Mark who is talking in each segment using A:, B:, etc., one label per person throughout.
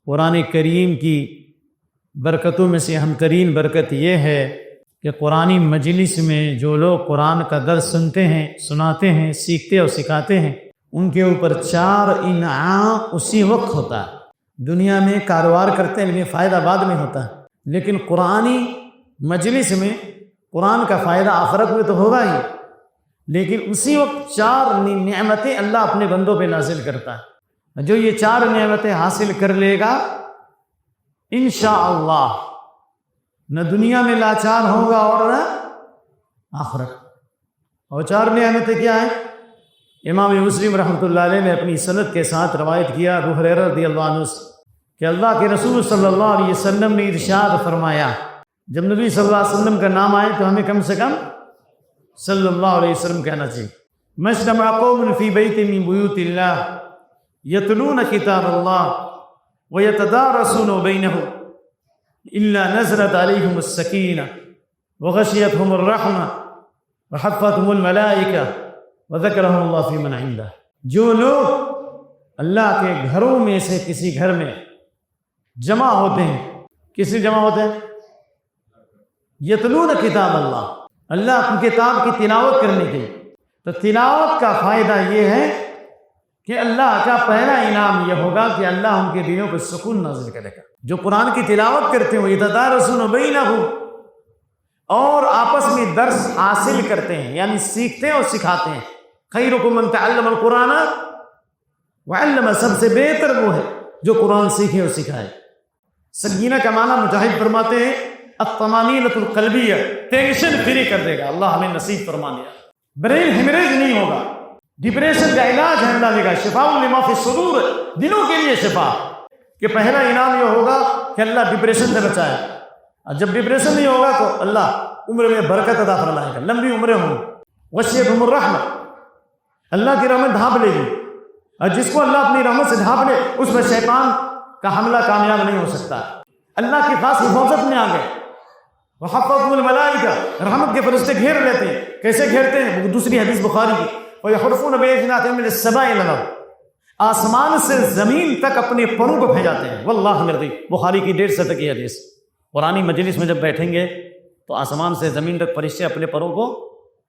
A: قرآن کریم کی برکتوں میں سے اہم ترین برکت یہ ہے کہ قرآنی مجلس میں جو لوگ قرآن کا درس سنتے ہیں، سناتے ہیں، سیکھتے اور سکھاتے ہیں، ان کے اوپر 4 انعام اسی وقت ہوتا ہے۔ دنیا میں کاروبار کرتے ہیں لیکن فائدہ بعد میں ہوتا ہے، لیکن قرآنی مجلس میں قرآن کا فائدہ آخرت میں تو ہوگا ہی، لیکن اسی وقت 4 نعمتیں اللہ اپنے بندوں پہ نازل کرتا ہے۔ جو یہ 4 نعمتیں حاصل کر لے گا انشاءاللہ نہ دنیا میں لاچار ہوگا اور نہ آخرت۔ اور 4 نعمتیں کیا ہیں؟ امام مسلم رحمۃ اللہ علیہ نے اپنی سند کے ساتھ روایت کیا ابو ہریرہ رضی اللہ عنہ سے کہ اللہ کے رسول صلی اللہ علیہ وسلم نے ارشاد فرمایا، جب نبی صلی اللہ علیہ وسلم کا نام آئے تو ہمیں کم سے کم صلی اللہ علیہ وسلم کہنا چاہیے۔ مجتمع قوم فی بیت من بیوت اللہ یتلون کتاب اللہ ویتدارسون بینہم الا نزلت علیہم السکینہ وغشیتہم الرحمہ وحفتہم الملائکہ وذکرہم اللہ فی من عندہ۔ جو لوگ اللہ کے گھروں میں سے کسی گھر میں جمع ہوتے ہیں، کسی جمع ہوتے ہیں؟ یتلون کتاب اللہ، اللہ کی کتاب کی تلاوت کرنے کے لیے۔ تو تلاوت کا فائدہ یہ ہے کہ اللہ کا پہلا انعام یہ ہوگا کہ اللہ ان کے دلوں پر سکون نازل کرے گا۔ جو قرآن کی تلاوت کرتے ہیں وہ یتدارسون بینہم، اور آپس میں درس حاصل کرتے ہیں، یعنی سیکھتے ہیں اور سکھاتے ہیں۔ خیرکم من تعلم القرآن وعلم، سب سے بہتر وہ ہے جو قرآن سیکھے اور سکھائے۔ سکینہ کا معنی مجاہد فرماتے ہیں الطمانینۃ القلبیہ، ٹینشن فری کر دے گا، اللہ ہمیں نصیب فرما دیا۔ برین ہیمریج نہیں ہوگا۔ ڈپریشن کا علاج ہے اللہ نے، شفاء لما فی الصدور، دلوں کے لیے شفا۔ کہ پہلا انعام یہ ہوگا کہ اللہ ڈپریشن سے بچائے، اور جب ڈپریشن نہیں ہوگا تو اللہ عمر میں برکت عطا فرمائے گا، لمبی عمریں ہوں۔ وشیتہم الرحمہ، اللہ کی رحمت ڈھانپ لے گی، اور جس کو اللہ اپنی رحمت سے ڈھانپ لے اس میں شیطان کا حملہ کامیاب نہیں ہو سکتا۔ اللہ کی خاص حفاظت میں آ گئے۔ وحفتہم الملائکہ، رحمت کے فرشتے گھیر لیتے ہیں۔ کیسے گھیرتے ہیں؟ وہ دوسری حدیث بخاری کی، وَيَحْرُفُونَ بِأَجْنِحَتِهِمْ مِنَ السَّمَاءِ إِلَى الْأَرْضِ، آسمان سے زمین تک اپنے پروں کو پھیلاتے ہیں۔ واللہ مرضی، بخاری کی 150 تک یہ حدیث۔ قرآنی مجلس میں جب بیٹھیں گے تو آسمان سے زمین تک فرشتے اپنے پروں کو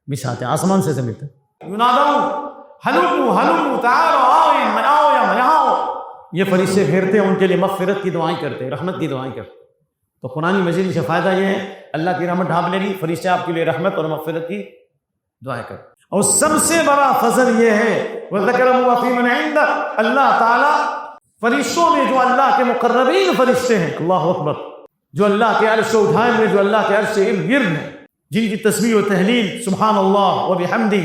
A: بچھاتے ہیں، آسمان سے زمین تک۔ ینادون ہلموا ہلموا تعالوا، آؤ یا یہاں، یہ فرشتے گھیرتے ہیں، ان کے لیے مغفرت کی دعائیں کرتے ہیں، رحمت کی دعائیں کرتے ہیں۔ تو قرآنی مجلس سے فائدہ یہ ہے اللہ کی رحمت ڈھانپ لے گی، فرشتے آپ کے لیے رحمت اور مغفرت کی دعائیں کرتے ہیں۔ اور سب سے بڑا فضل یہ ہے وَذَكَرَهُ وَفِي مَنْ عِنْدَهُ، اللہ تعالیٰ فرشتوں میں جو اللہ کے مقربین فرشتے ہیں، اللہ اکبر، جو اللہ کے عرش و اٹھائے ہوئے، جو اللہ کے عرش سے ارد گرد ہیں، جن کی تسبیح و تحلیل سبحان اللہ وبحمدہ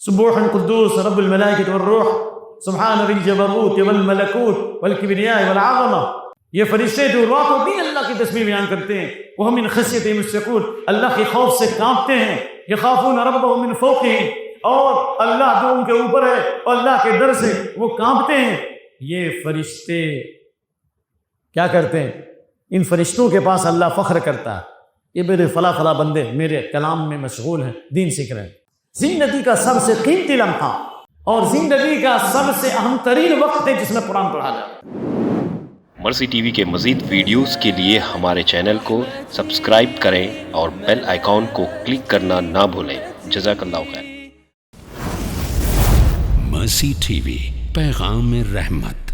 A: سبوح قدوس رب الملائکۃ والروح سبحان ذی الجبروت والملکوت والکبریاء والعظمہ، یہ فرشتے جو رات و دن اللہ کی تسبیح بیان کرتے ہیں، وہ من خشیتہ مشفقون، اللہ کے خوف سے کانپتے ہیں، یخافون ربهم من فوقهم، اور اللہ جو ان کے اوپر ہے اور اللہ کے ڈر سے وہ کانپتے ہیں۔ یہ فرشتے کیا کرتے ہیں؟ ان فرشتوں کے پاس اللہ فخر کرتا ہے، یہ میرے فلاں فلاں بندے میرے کلام میں مشغول ہیں، دین سیکھ رہے ہیں۔ زندگی کا سب سے قیمتی لمحہ اور زندگی کا سب سے اہم ترین وقت ہے جس میں قرآن پڑھا جائے۔
B: مرسی ٹی وی کے مزید ویڈیوز کے لیے ہمارے چینل کو سبسکرائب کریں اور بیل آئیکن کو کلک کرنا نہ بھولیں۔ جزاک اللہ خیر۔
C: مرسی ٹی وی، پیغام رحمت۔